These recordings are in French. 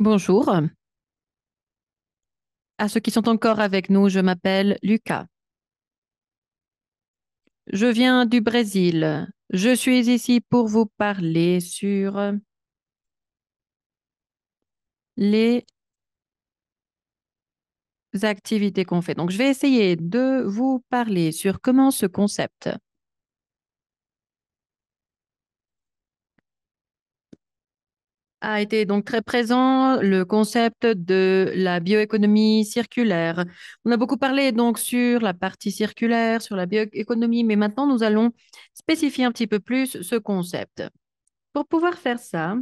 Bonjour. À ceux qui sont encore avec nous, je m'appelle Lucas. Je viens du Brésil. Je suis ici pour vous parler sur les activités qu'on fait. Donc, je vais essayer de vous parler sur comment ce concept a été donc très présent, le concept de la bioéconomie circulaire. On a beaucoup parlé donc sur la partie circulaire, sur la bioéconomie, mais maintenant nous allons spécifier un petit peu plus ce concept. Pour pouvoir faire ça,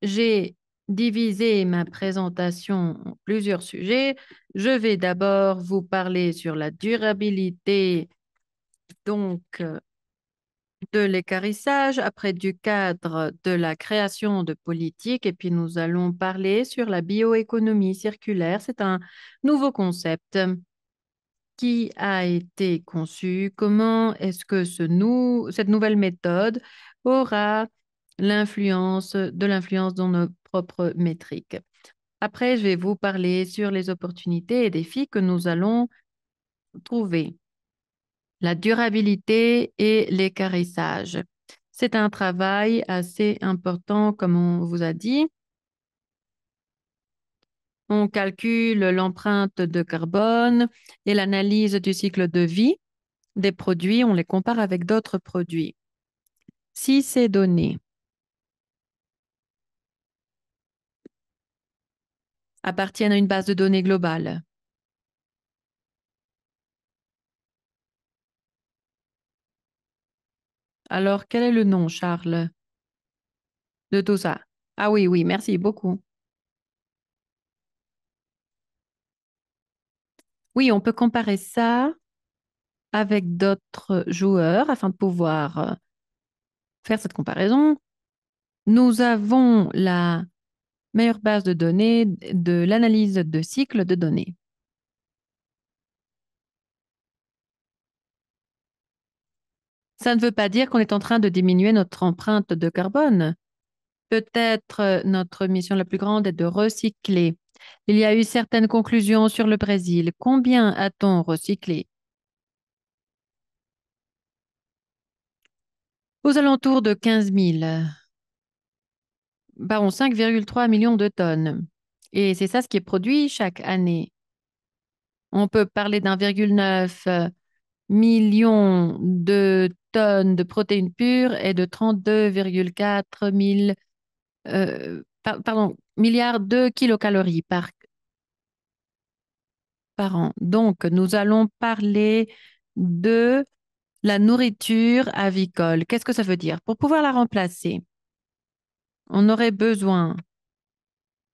j'ai divisé ma présentation en plusieurs sujets. Je vais d'abord vous parler sur la durabilité donc de l'équarrissage, après du cadre de la création de politiques, et puis nous allons parler sur la bioéconomie circulaire. C'est un nouveau concept qui a été conçu. Comment est-ce que cette nouvelle méthode aura l'influence dans nos propres métriques? Après, je vais vous parler sur les opportunités et défis que nous allons trouver. La durabilité et l'équarrissage. C'est un travail assez important, comme on vous a dit. On calcule l'empreinte de carbone et l'analyse du cycle de vie des produits. On les compare avec d'autres produits. Si ces données appartiennent à une base de données globale, alors quel est le nom, Charles, de tout ça? Ah oui, oui, merci beaucoup. Oui, on peut comparer ça avec d'autres joueurs afin de pouvoir faire cette comparaison. Nous avons la meilleure base de données de l'analyse de cycle de données. Ça ne veut pas dire qu'on est en train de diminuer notre empreinte de carbone. Peut-être notre mission la plus grande est de recycler. Il y a eu certaines conclusions sur le Brésil. Combien a-t-on recyclé? Aux alentours de 15 000, pardon, 5,3 millions de tonnes. Et c'est ça ce qui est produit chaque année. On peut parler d'1,9 million de tonnes de protéines pures et de 32,4 000, pardon, milliards de kilocalories par an. Donc, nous allons parler de la nourriture avicole. Qu'est-ce que ça veut dire? Pour pouvoir la remplacer, on aurait besoin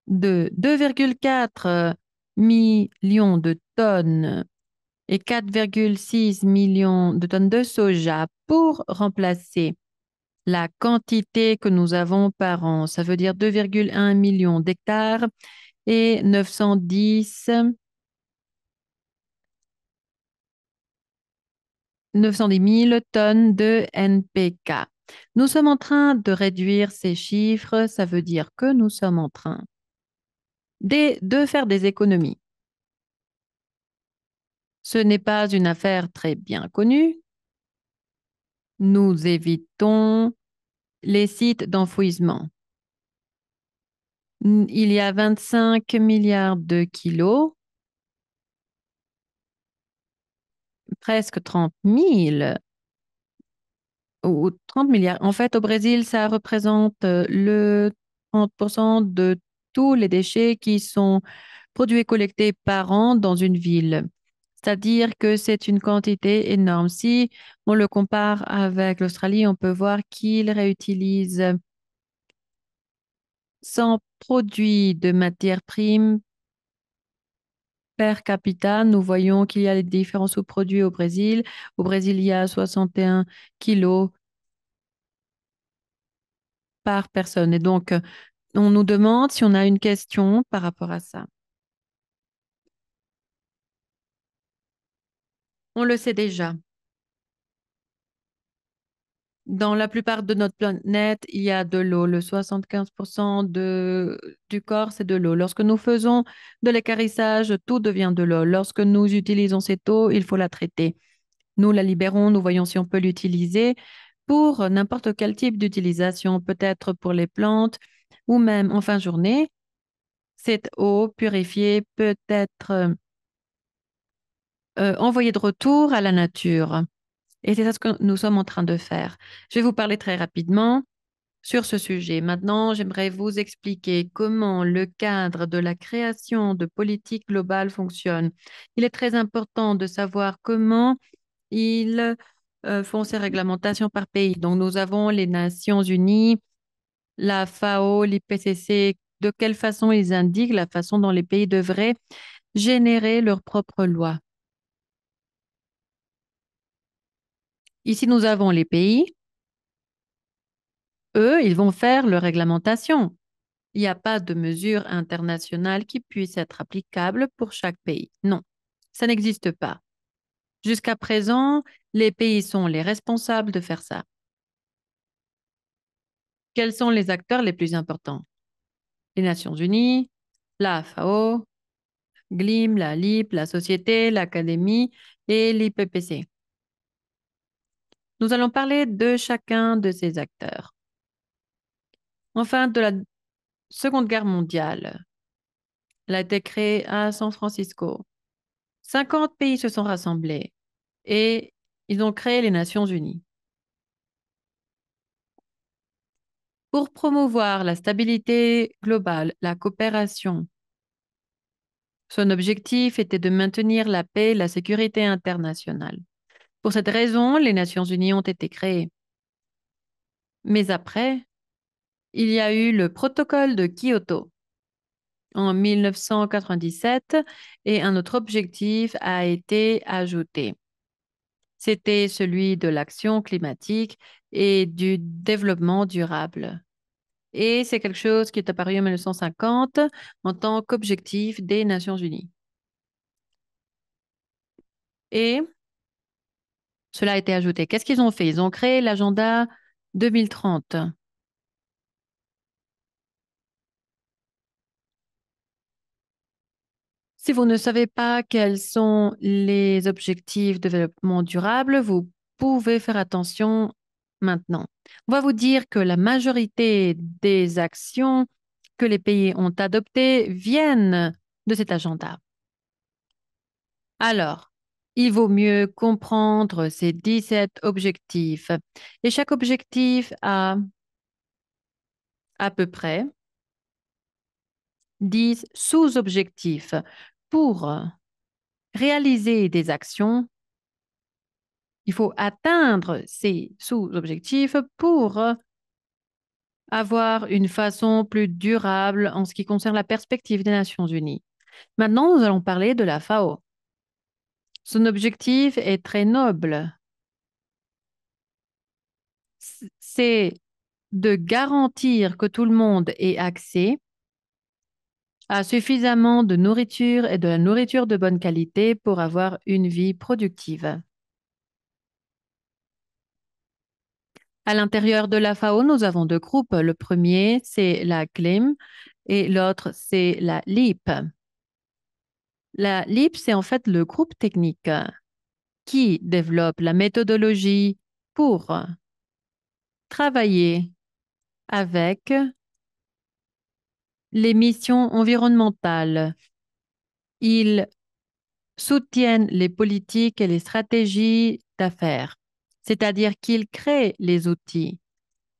de 2,4 millions de tonnes et 4,6 millions de tonnes de soja pour remplacer la quantité que nous avons par an. Ça veut dire 2,1 millions d'hectares et 910 000 tonnes de NPK. Nous sommes en train de réduire ces chiffres. Ça veut dire que nous sommes en train de faire des économies. Ce n'est pas une affaire très bien connue. Nous évitons les sites d'enfouissement. Il y a 25 milliards de kilos, presque 30 000 ou 30 milliards. En fait, au Brésil, ça représente le 30% de tous les déchets qui sont produits et collectés par an dans une ville. C'est-à-dire que c'est une quantité énorme. Si on le compare avec l'Australie, on peut voir qu'ils réutilisent 100 produits de matières primes per capita. Nous voyons qu'il y a des différents sous-produits au Brésil. Au Brésil, il y a 61 kilos par personne. Et donc, on nous demande si on a une question par rapport à ça. On le sait déjà. Dans la plupart de notre planète, il y a de l'eau. Le 75% du corps, c'est de l'eau. Lorsque nous faisons de l'équarrissage, tout devient de l'eau. Lorsque nous utilisons cette eau, il faut la traiter. Nous la libérons, nous voyons si on peut l'utiliser pour n'importe quel type d'utilisation, peut-être pour les plantes ou même en fin de journée. Cette eau purifiée peut être envoyée de retour à la nature. Et c'est ça ce que nous sommes en train de faire. Je vais vous parler très rapidement sur ce sujet. Maintenant, j'aimerais vous expliquer comment le cadre de la création de politiques globales fonctionne. Il est très important de savoir comment ils font ces réglementations par pays. Donc, nous avons les Nations Unies, la FAO, l'IPCC, de quelle façon ils indiquent la façon dont les pays devraient générer leurs propres lois. Ici, nous avons les pays. Eux, ils vont faire leur réglementation. Il n'y a pas de mesure internationale qui puisse être applicable pour chaque pays. Non, ça n'existe pas. Jusqu'à présent, les pays sont les responsables de faire ça. Quels sont les acteurs les plus importants? Les Nations Unies, la FAO, GLIM, la LIP, la Société, l'Académie et l'IPPC. Nous allons parler de chacun de ces acteurs. Enfin, de la Seconde Guerre mondiale, elle a été créée à San Francisco. 50 pays se sont rassemblés et ils ont créé les Nations Unies. Pour promouvoir la stabilité globale, la coopération, son objectif était de maintenir la paix et la sécurité internationale. Pour cette raison, les Nations Unies ont été créées. Mais après, il y a eu le protocole de Kyoto en 1997 et un autre objectif a été ajouté. C'était celui de l'action climatique et du développement durable. Et c'est quelque chose qui est apparu en 1950 en tant qu'objectif des Nations Unies. Et cela a été ajouté. Qu'est-ce qu'ils ont fait? Ils ont créé l'agenda 2030. Si vous ne savez pas quels sont les objectifs de développement durable, vous pouvez faire attention maintenant. On va vous dire que la majorité des actions que les pays ont adoptées viennent de cet agenda. Alors, il vaut mieux comprendre ces 17 objectifs. Et chaque objectif a à peu près 10 sous-objectifs. Pour réaliser des actions, il faut atteindre ces sous-objectifs pour avoir une façon plus durable en ce qui concerne la perspective des Nations Unies. Maintenant, nous allons parler de la FAO. Son objectif est très noble. C'est de garantir que tout le monde ait accès à suffisamment de nourriture et de la nourriture de bonne qualité pour avoir une vie productive. À l'intérieur de la FAO, nous avons deux groupes. Le premier, c'est la CLIM et l'autre, c'est la LIP. La LIP, c'est en fait le groupe technique qui développe la méthodologie pour travailler avec les missions environnementales. Ils soutiennent les politiques et les stratégies d'affaires, c'est-à-dire qu'ils créent les outils.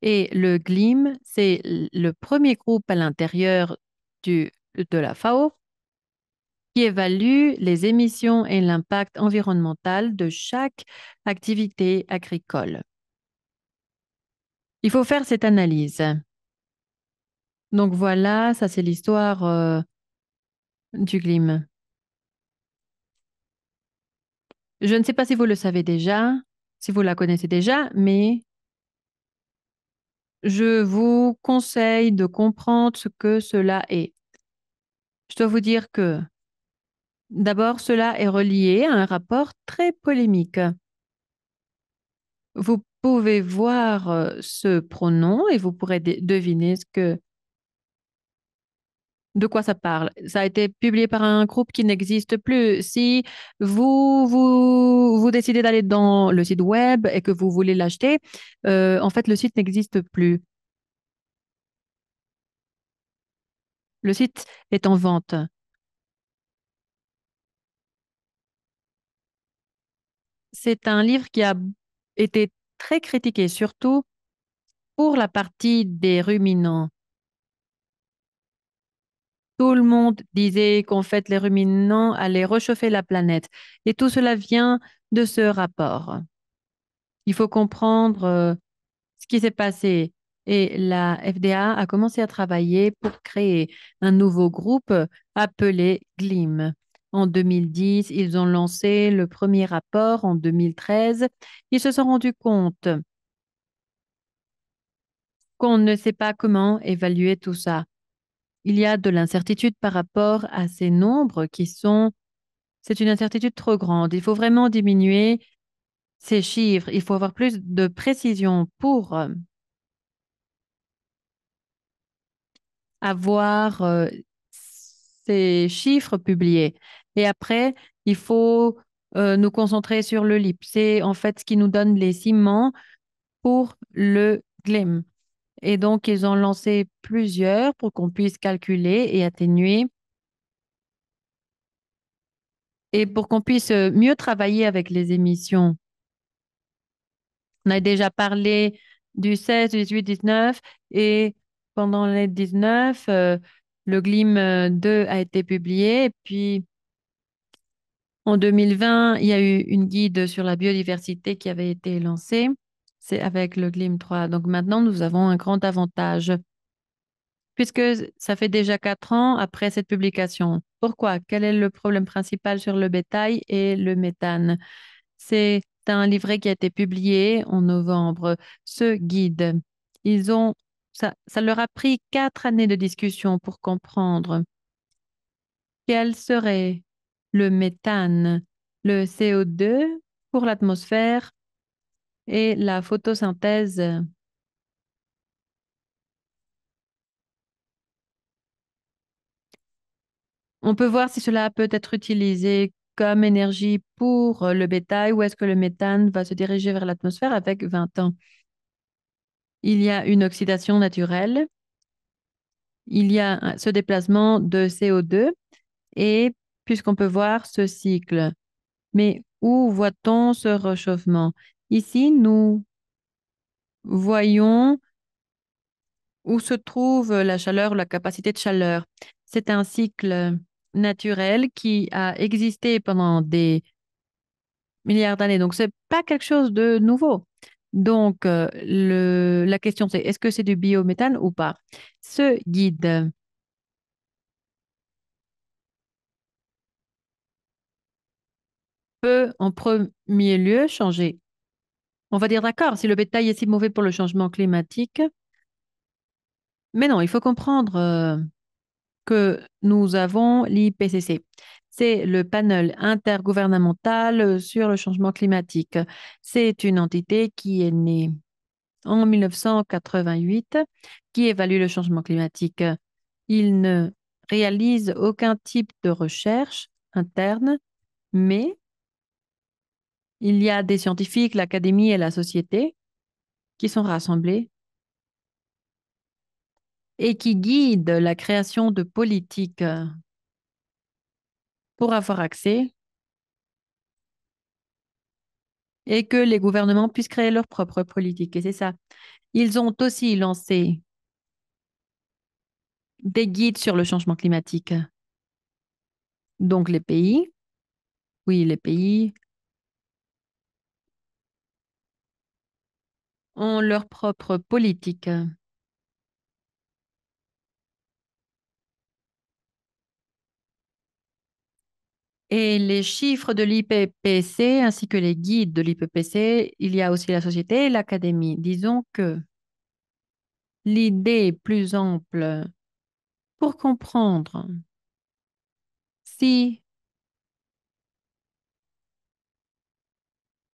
Et le GLIM, c'est le premier groupe à l'intérieur de la FAO qui évalue les émissions et l'impact environnemental de chaque activité agricole. Il faut faire cette analyse. Donc voilà, ça c'est l'histoire du GLIM. Je ne sais pas si vous le savez déjà, si vous la connaissez déjà, mais je vous conseille de comprendre ce que cela est. Je dois vous dire que d'abord, cela est relié à un rapport très polémique. Vous pouvez voir ce pronom et vous pourrez deviner de quoi ça parle. Ça a été publié par un groupe qui n'existe plus. Si vous décidez d'aller dans le site web et que vous voulez l'acheter, en fait, le site n'existe plus. Le site est en vente. C'est un livre qui a été très critiqué, surtout pour la partie des ruminants. Tout le monde disait qu'en fait, les ruminants allaient réchauffer la planète. Et tout cela vient de ce rapport. Il faut comprendre ce qui s'est passé. Et la FDA a commencé à travailler pour créer un nouveau groupe appelé GLIM. En 2010, ils ont lancé le premier rapport en 2013. Ils se sont rendus compte qu'on ne sait pas comment évaluer tout ça. Il y a de l'incertitude par rapport à ces nombres c'est une incertitude trop grande. Il faut vraiment diminuer ces chiffres. Il faut avoir plus de précision pour avoir ces chiffres publiés. Et après, il faut nous concentrer sur le LIP. C'est en fait ce qui nous donne les ciments pour le GLEM. Et donc, ils ont lancé plusieurs pour qu'on puisse calculer et atténuer et pour qu'on puisse mieux travailler avec les émissions. On a déjà parlé du 16, 18, 19 et pendant les 19, le GLIM 2 a été publié. Et puis en 2020, il y a eu une guide sur la biodiversité qui avait été lancée. C'est avec le GLIM 3. Donc maintenant, nous avons un grand avantage puisque ça fait déjà 4 ans après cette publication. Pourquoi? Quel est le problème principal sur le bétail et le méthane? C'est un livret qui a été publié en novembre. Ce guide, ça leur a pris 4 années de discussion pour comprendre quel serait le méthane, le CO2 pour l'atmosphère et la photosynthèse. On peut voir si cela peut être utilisé comme énergie pour le bétail ou est-ce que le méthane va se diriger vers l'atmosphère avec 20 ans. Il y a une oxydation naturelle, il y a ce déplacement de CO2 et puisqu'on peut voir ce cycle. Mais où voit-on ce réchauffement? Ici, nous voyons où se trouve la chaleur, la capacité de chaleur. C'est un cycle naturel qui a existé pendant des milliards d'années. Donc, c'est pas quelque chose de nouveau. Donc, la question c'est, est-ce que c'est du biométhane ou pas? Ce guide peut en premier lieu changer. On va dire d'accord, si le bétail est si mauvais pour le changement climatique, mais non, il faut comprendre que nous avons l'IPCC. C'est le panel intergouvernemental sur le changement climatique. C'est une entité qui est née en 1988, qui évalue le changement climatique. Il ne réalise aucun type de recherche interne, mais il y a des scientifiques, l'académie et la société qui sont rassemblés et qui guident la création de politiques pour avoir accès et que les gouvernements puissent créer leurs propres politiques. Et c'est ça. Ils ont aussi lancé des guides sur le changement climatique. Donc les pays, oui, les pays ont leur propre politique. Et les chiffres de l'IPPC ainsi que les guides de l'IPPC, il y a aussi la société et l'académie. Disons que l'idée est plus ample pour comprendre si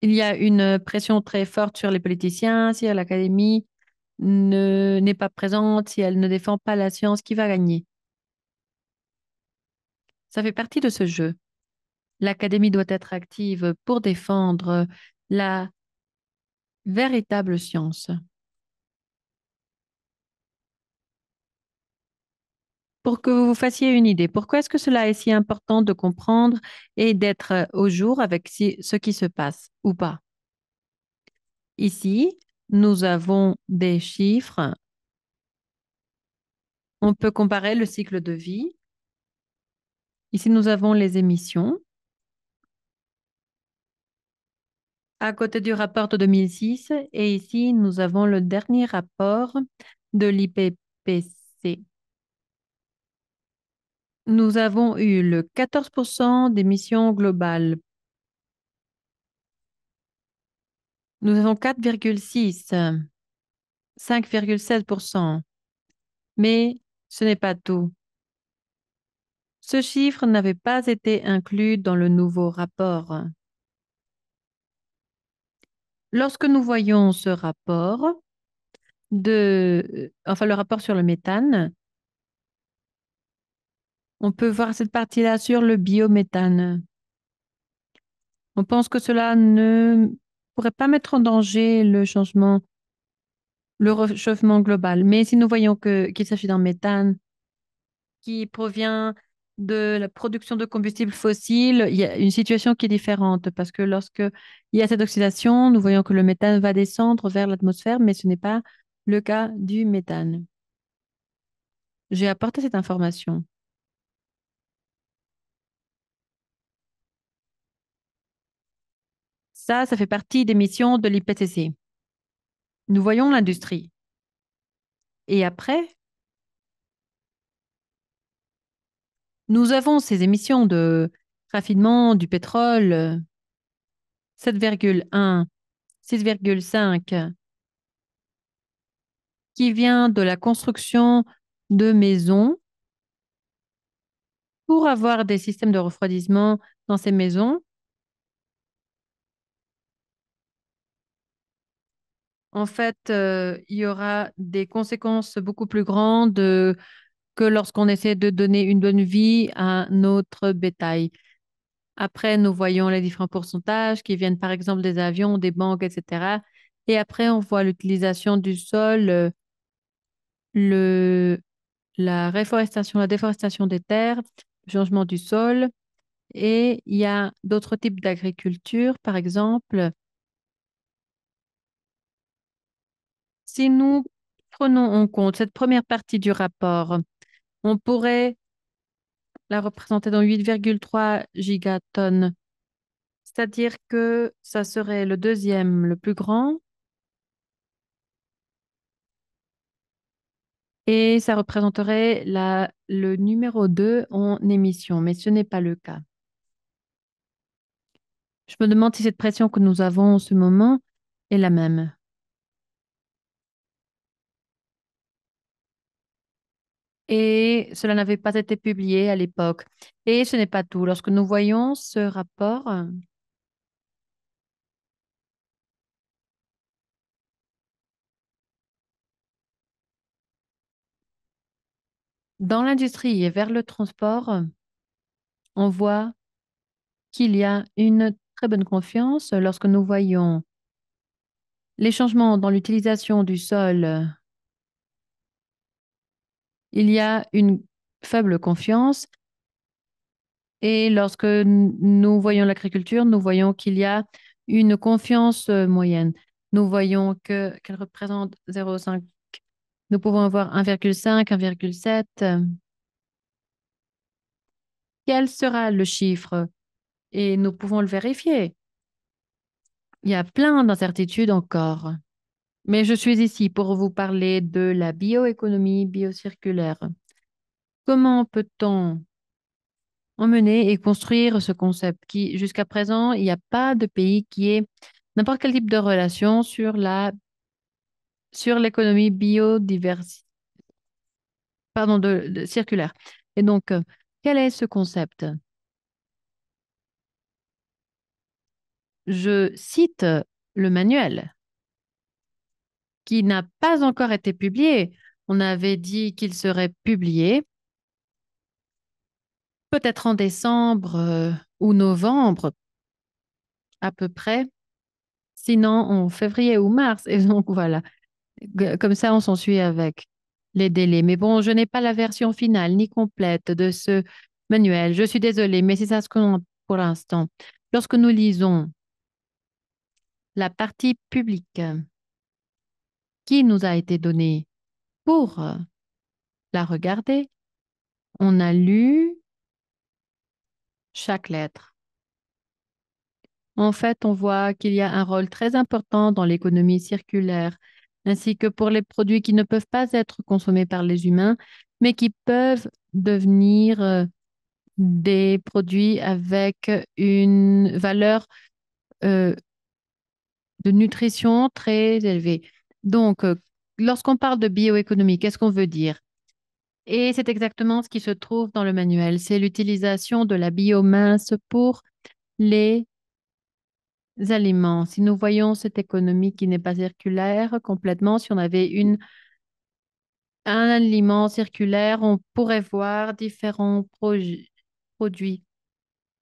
Il y a une pression très forte sur les politiciens. Si l'Académie n'est pas présente, si elle ne défend pas la science, qui va gagner? Ça fait partie de ce jeu. L'Académie doit être active pour défendre la véritable science. Pour que vous vous fassiez une idée, pourquoi est-ce que cela est si important de comprendre et d'être au jour avec ce qui se passe ou pas? Ici, nous avons des chiffres. On peut comparer le cycle de vie. Ici, nous avons les émissions. À côté du rapport de 2006, et ici, nous avons le dernier rapport de l'IPPC. Nous avons eu le 14% d'émissions globales. Nous avons 4,6, 5,7%. Mais ce n'est pas tout. Ce chiffre n'avait pas été inclus dans le nouveau rapport. Lorsque nous voyons ce rapport enfin le rapport sur le méthane, on peut voir cette partie-là sur le biométhane. On pense que cela ne pourrait pas mettre en danger le réchauffement global. Mais si nous voyons qu'il s'agit d'un méthane qui provient de la production de combustibles fossiles, il y a une situation qui est différente parce que lorsque il y a cette oxydation, nous voyons que le méthane va descendre vers l'atmosphère, mais ce n'est pas le cas du méthane. J'ai apporté cette information. Ça fait partie des missions de l'IPCC. Nous voyons l'industrie. Et après, nous avons ces émissions de raffinement du pétrole, 7,1, 6,5, qui vient de la construction de maisons pour avoir des systèmes de refroidissement dans ces maisons. En fait, il y aura des conséquences beaucoup plus grandes que lorsqu'on essaie de donner une bonne vie à notre bétail. Après, nous voyons les différents pourcentages qui viennent par exemple des avions, des banques, etc. Et après, on voit l'utilisation du sol, le, la réforestation, la déforestation des terres, le changement du sol. Et il y a d'autres types d'agriculture. Par exemple, si nous prenons en compte cette première partie du rapport, on pourrait la représenter dans 8,3 gigatonnes, c'est-à-dire que ça serait le deuxième le plus grand et ça représenterait le numéro 2 en émissions, mais ce n'est pas le cas. Je me demande si cette pression que nous avons en ce moment est la même. Et cela n'avait pas été publié à l'époque. Et ce n'est pas tout. Lorsque nous voyons ce rapport, dans l'industrie et vers le transport, on voit qu'il y a une très bonne confiance lorsque nous voyons les changements dans l'utilisation du sol. Il y a une faible confiance et lorsque nous voyons l'agriculture, nous voyons qu'il y a une confiance moyenne. Nous voyons qu'elle représente 0,5. Nous pouvons avoir 1,5, 1,7. Quel sera le chiffre? Et nous pouvons le vérifier. Il y a plein d'incertitudes encore. Mais je suis ici pour vous parler de la bioéconomie biocirculaire. Comment peut-on emmener et construire ce concept qui, jusqu'à présent, il n'y a pas de pays qui ait n'importe quel type de relation sur l'économie biodiversité, pardon, circulaire. Et donc, quel est ce concept? je cite le manuel qui n'a pas encore été publié. On avait dit qu'il serait publié peut-être en décembre ou novembre à peu près, sinon en février ou mars. Et donc voilà, comme ça on s'en suit avec les délais. Mais bon, je n'ai pas la version finale ni complète de ce manuel. Je suis désolée, mais c'est ça ce qu'on a pour l'instant. Lorsque nous lisons la partie publique qui nous a été donnée pour la regarder, on a lu chaque lettre. En fait, on voit qu'il y a un rôle très important dans l'économie circulaire, ainsi que pour les produits qui ne peuvent pas être consommés par les humains, mais qui peuvent devenir des produits avec une valeur euh, de nutrition très élevée. Donc, lorsqu'on parle de bioéconomie, qu'est-ce qu'on veut dire? Et c'est exactement ce qui se trouve dans le manuel. C'est l'utilisation de la biomasse pour les aliments. Si nous voyons cette économie qui n'est pas circulaire complètement, si on avait un aliment circulaire, on pourrait voir différents produits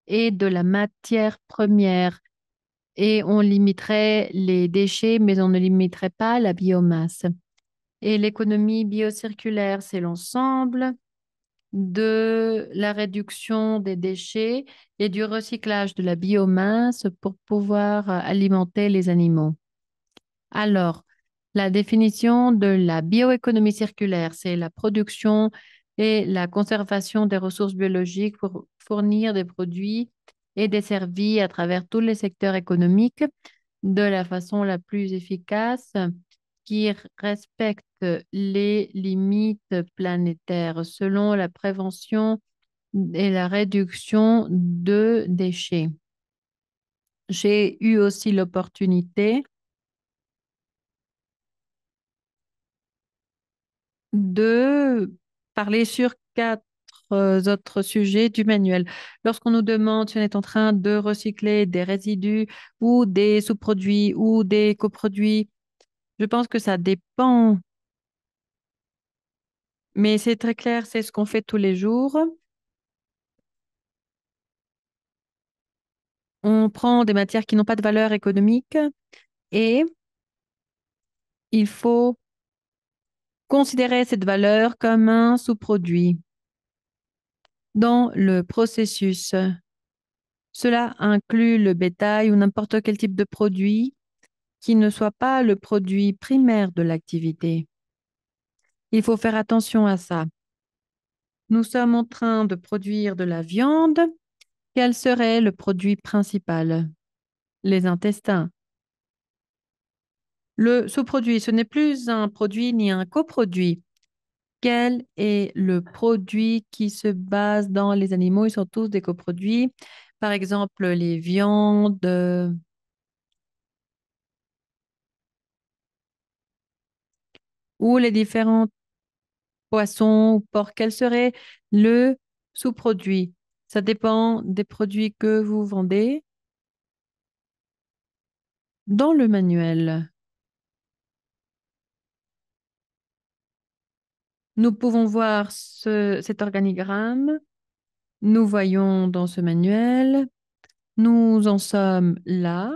et de la matière première. Et on limiterait les déchets, mais on ne limiterait pas la biomasse. Et l'économie biocirculaire, c'est l'ensemble de la réduction des déchets et du recyclage de la biomasse pour pouvoir alimenter les animaux. Alors, la définition de la bioéconomie circulaire, c'est la production et la conservation des ressources biologiques pour fournir des produits et des services à travers tous les secteurs économiques de la façon la plus efficace qui respecte les limites planétaires selon la prévention et la réduction de déchets. J'ai eu aussi l'opportunité de parler sur quatre autres sujets du manuel. Lorsqu'on nous demande si on est en train de recycler des résidus ou des sous-produits ou des coproduits, je pense que ça dépend, mais c'est très clair, c'est ce qu'on fait tous les jours. On prend des matières qui n'ont pas de valeur économique et il faut considérer cette valeur comme un sous-produit dans le processus. Cela inclut le bétail ou n'importe quel type de produit qui ne soit pas le produit primaire de l'activité. Il faut faire attention à ça. Nous sommes en train de produire de la viande. Quel serait le produit principal? Les intestins. Le sous-produit, ce n'est plus un produit ni un coproduit. Quel est le produit qui se base dans les animaux? Ils sont tous des coproduits. Par exemple, les viandes ou les différents poissons ou porcs. Quel serait le sous-produit? Ça dépend des produits que vous vendez. Dans le manuel, nous pouvons voir cet organigramme. Nous voyons dans ce manuel, nous en sommes là.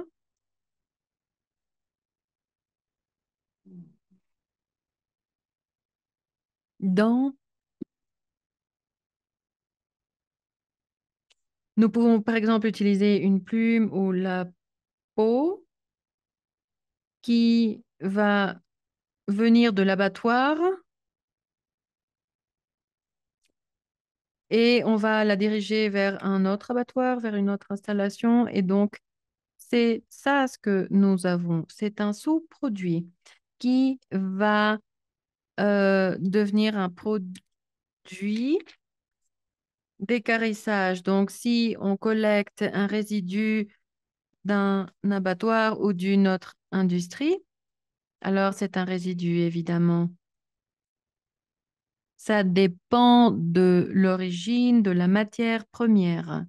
Dans, nous pouvons par exemple utiliser une plume ou la peau qui va venir de l'abattoir et on va la diriger vers un autre abattoir, vers une autre installation. Et donc, c'est ça ce que nous avons. C'est un sous-produit qui va devenir un produit d'équarrissage. Donc, si on collecte un résidu d'un abattoir ou d'une autre industrie, alors c'est un résidu, évidemment. Ça dépend de l'origine de la matière première.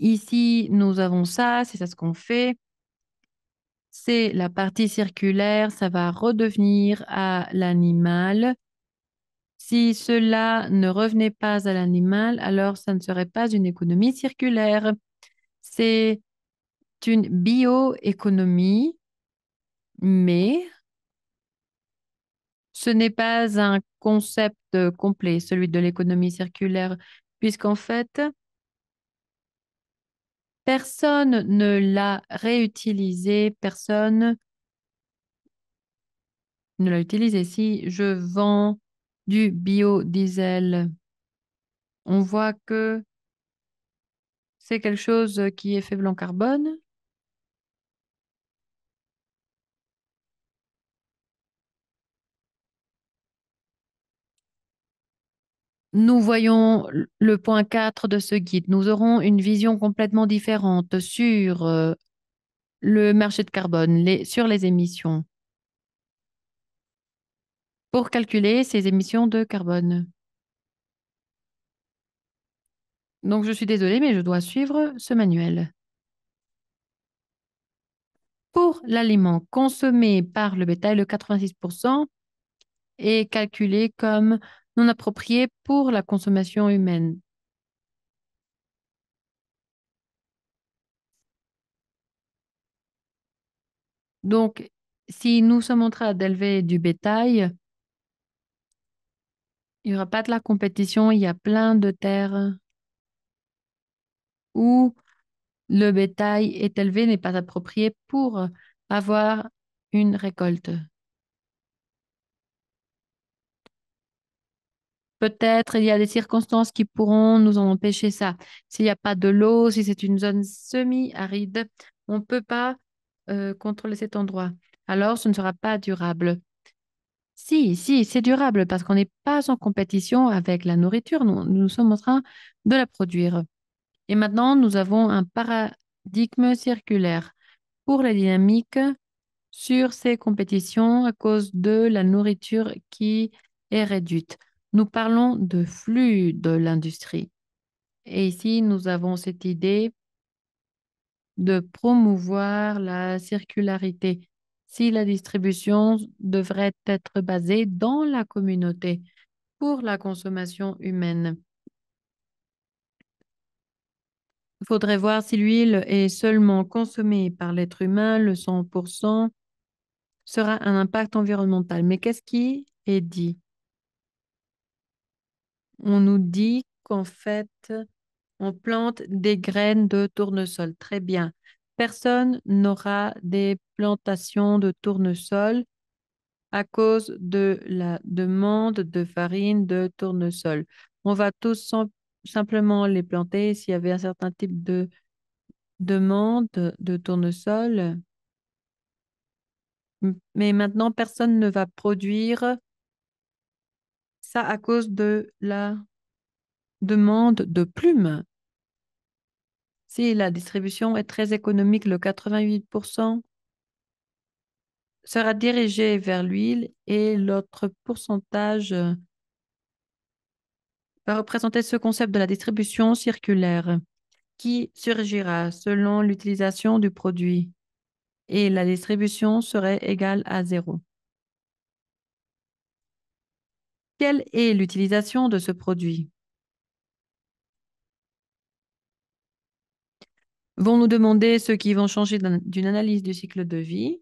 Ici, nous avons ça, c'est ça ce qu'on fait. C'est la partie circulaire, ça va redevenir à l'animal. Si cela ne revenait pas à l'animal, alors ça ne serait pas une économie circulaire. C'est une bioéconomie, mais ce n'est pas un concept complet, celui de l'économie circulaire, puisqu'en fait, personne ne l'a réutilisé, personne ne l'a utilisé. Si je vends du biodiesel, on voit que c'est quelque chose qui est faible en carbone. Nous voyons le point 4 de ce guide. Nous aurons une vision complètement différente sur le marché de carbone, sur les émissions, pour calculer ces émissions de carbone. Donc, je suis désolée, mais je dois suivre ce manuel. Pour l'aliment consommé par le bétail, le 86% est calculé comme non approprié pour la consommation humaine. Donc, si nous sommes en train d'élever du bétail, il n'y aura pas de la compétition, il y a plein de terres où le bétail est élevé n'est pas approprié pour avoir une récolte. Peut-être il y a des circonstances qui pourront nous en empêcher ça. S'il n'y a pas de l'eau, si c'est une zone semi-aride, on ne peut pas contrôler cet endroit. Alors, ce ne sera pas durable. Si, c'est durable parce qu'on n'est pas en compétition avec la nourriture. Nous sommes en train de la produire. Et maintenant, nous avons un paradigme circulaire pour la dynamique sur ces compétitions à cause de la nourriture qui est réduite. Nous parlons de flux de l'industrie. Et ici, nous avons cette idée de promouvoir la circularité. Si la distribution devrait être basée dans la communauté pour la consommation humaine. Il faudrait voir si l'huile est seulement consommée par l'être humain, le 100% sera un impact environnemental. Mais qu'est-ce qui est dit? On nous dit qu'en fait, on plante des graines de tournesol. Très bien. Personne n'aura des plantations de tournesol à cause de la demande de farine de tournesol. On va simplement les planter s'il y avait un certain type de demande de tournesol. Mais maintenant, personne ne va produire ça à cause de la demande de plumes. Si la distribution est très économique, le 88% sera dirigé vers l'huile et l'autre pourcentage va représenter ce concept de la distribution circulaire qui surgira selon l'utilisation du produit et la distribution serait égale à zéro. Quelle est l'utilisation de ce produit? Vont nous demander ceux qui vont changer d'une analyse du cycle de vie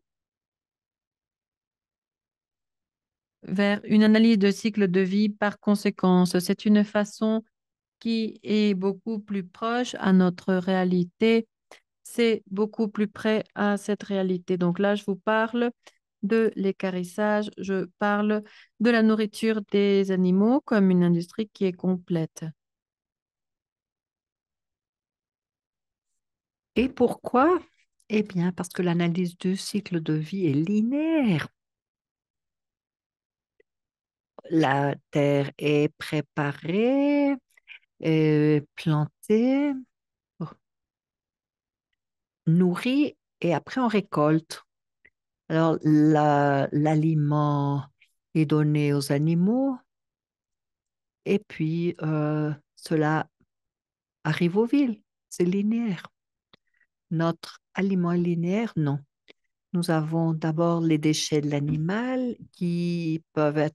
vers une analyse de cycle de vie par conséquence. C'est une façon qui est beaucoup plus proche à notre réalité. C'est beaucoup plus près à cette réalité. Donc là, je vous parle de l'équarrissage, je parle de la nourriture des animaux comme une industrie qui est complète. Et pourquoi? Eh bien, parce que l'analyse du cycle de vie est linéaire. La terre est préparée, plantée, nourrie, et après on récolte. Alors, l'aliment est donné aux animaux, et puis cela arrive aux villes. C'est linéaire. Notre aliment est linéaire? Non. Nous avons d'abord les déchets de l'animal qui peuvent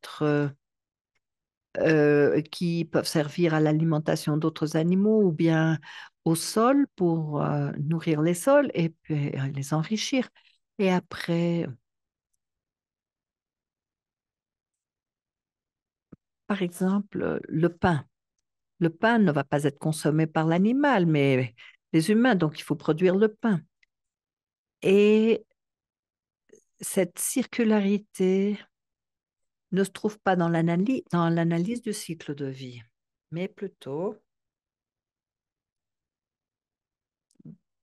servir à l'alimentation d'autres animaux ou bien au sol pour nourrir les sols et puis les enrichir. Et après, par exemple, le pain. Le pain ne va pas être consommé par l'animal, mais les humains, donc il faut produire le pain. Et cette circularité ne se trouve pas dans l'analyse du cycle de vie, mais plutôt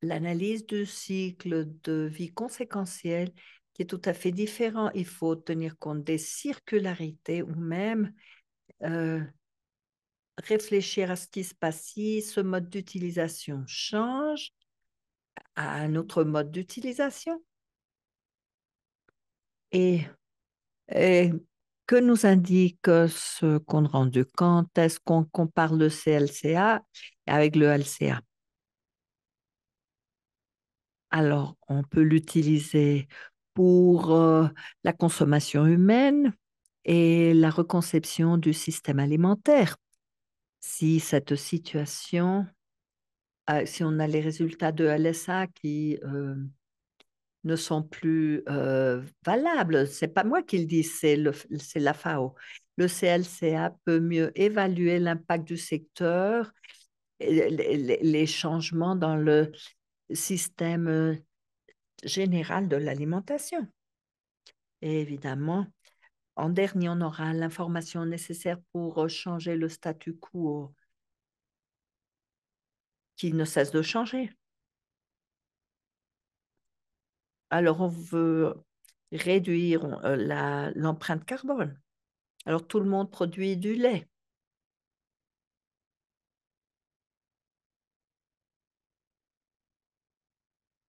l'analyse du cycle de vie conséquentiel qui est tout à fait différent. Il faut tenir compte des circularités ou même euh, réfléchir à ce qui se passe si ce mode d'utilisation change à un autre mode d'utilisation. Et, et que nous indique ce compte rendu? Quand est-ce qu'on compare le CLCA avec le LCA? Alors, on peut l'utiliser pour la consommation humaine et la reconception du système alimentaire. Si cette situation, si on a les résultats de LSA qui ne sont plus valables, c'est pas moi qui le dis, c'est la FAO. Le CLCA peut mieux évaluer l'impact du secteur, et les changements dans le système général de l'alimentation. Et évidemment, en dernier, on aura l'information nécessaire pour changer le statu quo qui ne cesse de changer. Alors, on veut réduire l'empreinte carbone. Alors, tout le monde produit du lait.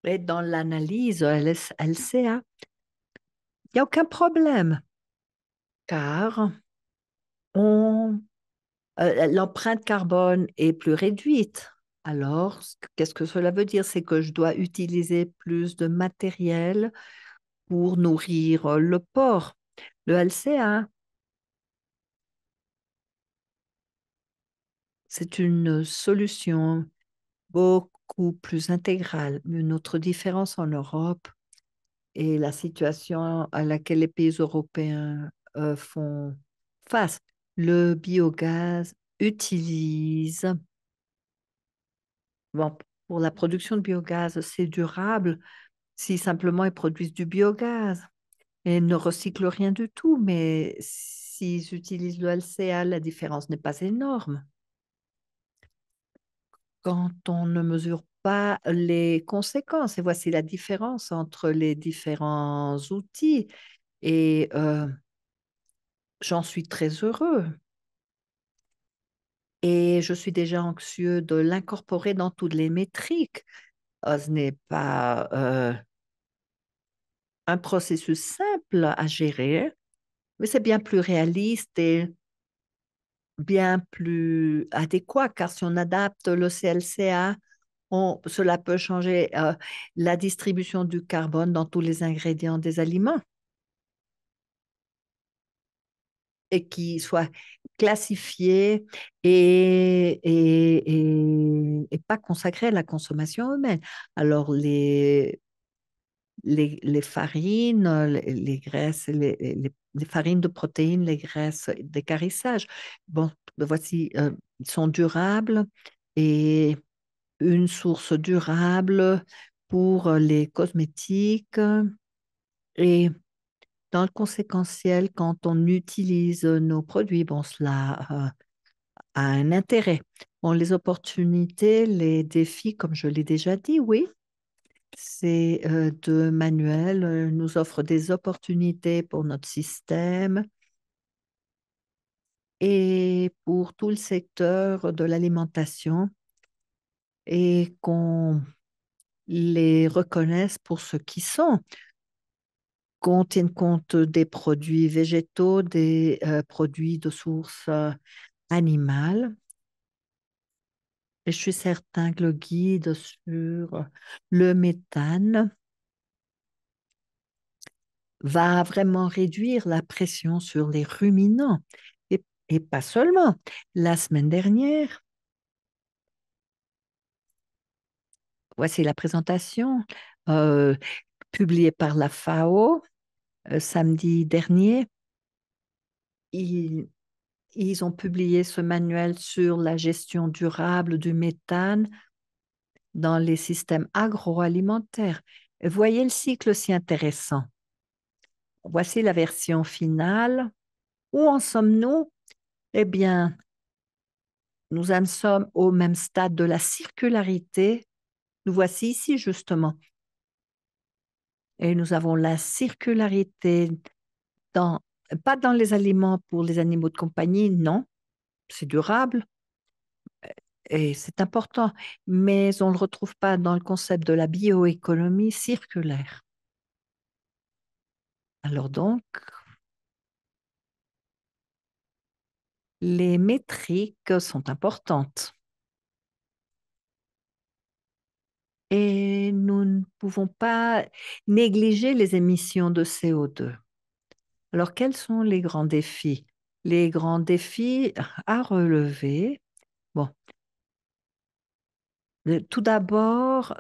Et dans l'analyse LCA, il n'y a aucun problème, car l'empreinte carbone est plus réduite. Alors, qu'est-ce que cela veut dire? C'est que je dois utiliser plus de matériel pour nourrir le porc. Le LCA, c'est une solution beaucoup plus intégrale. Une autre différence en Europe et la situation à laquelle les pays européens font face. Le biogaz utilise, bon, pour la production de biogaz, c'est durable si simplement ils produisent du biogaz et ne recyclent rien du tout. Mais s'ils utilisent le LCA, la différence n'est pas énorme. Quand on ne mesure pas les conséquences, et voici la différence entre les différents outils, et j'en suis très heureux. Et je suis déjà anxieux de l'incorporer dans toutes les métriques. Ce n'est pas un processus simple à gérer, mais c'est bien plus réaliste et bien plus adéquat, car si on adapte le CLCA, cela peut changer la distribution du carbone dans tous les ingrédients des aliments et qui soit classifié et pas consacré à la consommation humaine. Alors, les farines, les graisses, les farines de protéines, les graisses d'équarrissage, bon, voici, ils sont durables et une source durable pour les cosmétiques. Et dans le conséquentiel, quand on utilise nos produits, bon, cela a un intérêt. Bon, les opportunités, les défis, comme je l'ai déjà dit, oui, c'est de manuel nous offre des opportunités pour notre système et pour tout le secteur de l'alimentation et qu'on les reconnaisse pour ce qu'ils sont, qu'on tienne compte des produits végétaux, des produits de source animale Et je suis certain que le guide sur le méthane va vraiment réduire la pression sur les ruminants. Et pas seulement. La semaine dernière, voici la présentation euh, publiée par la FAO samedi dernier. Ils, ils ont publié ce manuel sur la gestion durable du méthane dans les systèmes agroalimentaires. Voyez le cycle si intéressant. Voici la version finale. Où en sommes-nous? Eh bien, nous en sommes au même stade de la circularité. Nous voici ici justement. Et nous avons la circularité dans, pas dans les aliments pour les animaux de compagnie, non, c'est durable et c'est important, mais on ne le retrouve pas dans le concept de la bioéconomie circulaire. Alors donc, les métriques sont importantes et nous ne pouvons pas négliger les émissions de CO2. Alors, quels sont les grands défis? Les grands défis à relever. Bon, tout d'abord,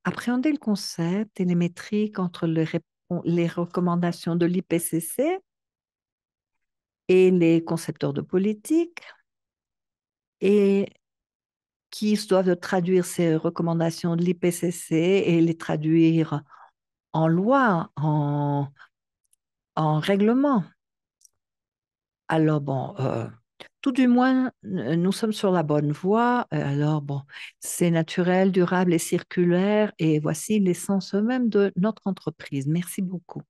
appréhender le concept et les métriques entre les recommandations de l'IPCC et les concepteurs de politique et qui doivent traduire ces recommandations de l'IPCC et les traduire en loi, en règlement. Alors bon, tout du moins, nous sommes sur la bonne voie. Alors bon, c'est naturel, durable et circulaire. Et voici l'essence même de notre entreprise. Merci beaucoup.